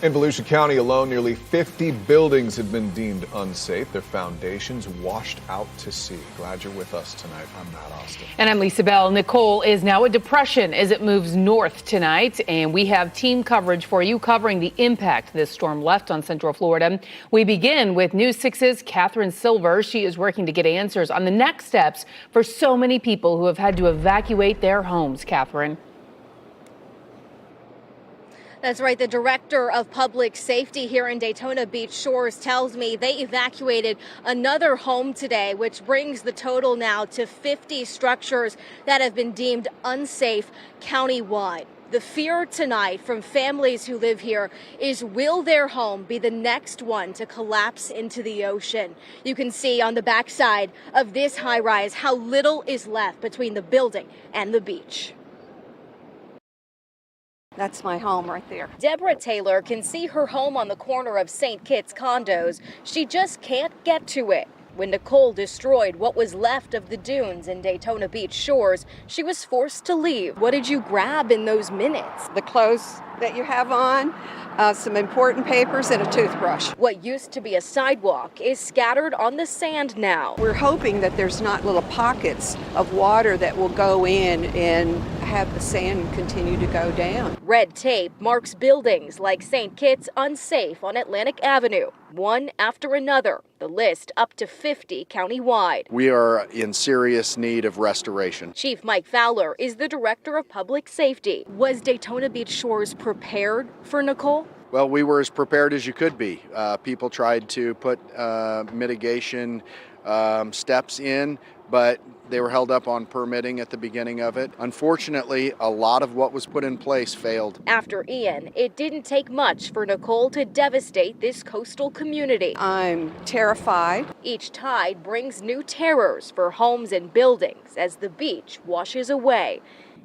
In Volusia County alone, nearly 50 buildings have been deemed unsafe, their foundations washed out to sea. Glad you're with us tonight. I'm Matt Austin. And I'm Lisa Bell. Nicole is now a depression as it moves north tonight, and we have team coverage for you covering the impact this storm left on Central Florida. We begin with News 6's Catherine Silver. She is working to get answers on the next steps for so many people who have had to evacuate their homes. Catherine. That's right. The director of public safety here in Daytona Beach Shores tells me they evacuated another home today, which brings the total now to 50 structures that have been deemed unsafe countywide. The fear tonight from families who live here is, will their home be the next one to collapse into the ocean? You can see on the backside of this high rise how little is left between the building and the beach. That's my home right there. Deborah Taylor can see her home on the corner of St. Kitts condos. She just can't get to it. When Nicole destroyed what was left of the dunes in Daytona Beach Shores, she was forced to leave. What did you grab in those minutes? The clothes that you have on, some important papers, and a toothbrush. What used to be a sidewalk is scattered on the sand now. We're hoping that there's not little pockets of water that will go in and have the sand continue to go down. Red tape marks buildings like St. Kitts unsafe on Atlantic Avenue, one after another. The list up to 50 countywide. We are in serious need of restoration. Chief Mike Fowler is the director of public safety. Was Daytona Beach Shores prepared for Nicole? Well, we were as prepared as you could be. People tried to put mitigation steps in, but they were held up on permitting at the beginning of it. Unfortunately, a lot of what was put in place failed. After Ian, it didn't take much for Nicole to devastate this coastal community. I'm terrified. Each tide brings new terrors for homes and buildings as the beach washes away.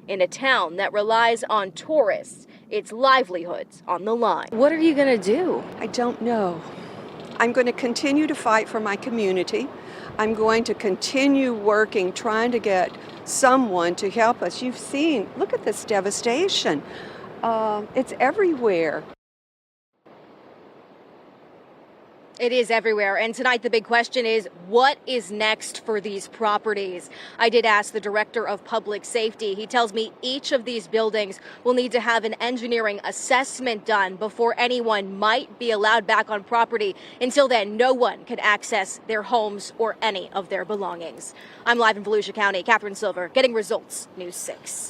In a town that relies on tourists, its livelihoods on the line. What are you going to do? I don't know. I'm going to continue to fight for my community. I'm going to continue working, trying to get someone to help us. You've seen, look at this devastation. It's everywhere. It is everywhere. And tonight, the big question is, what is next for these properties? I did ask the director of public safety. He tells me each of these buildings will need to have an engineering assessment done before anyone might be allowed back on property. Until then, no one can access their homes or any of their belongings. I'm live in Volusia County. Catherine Silver, getting results, News 6.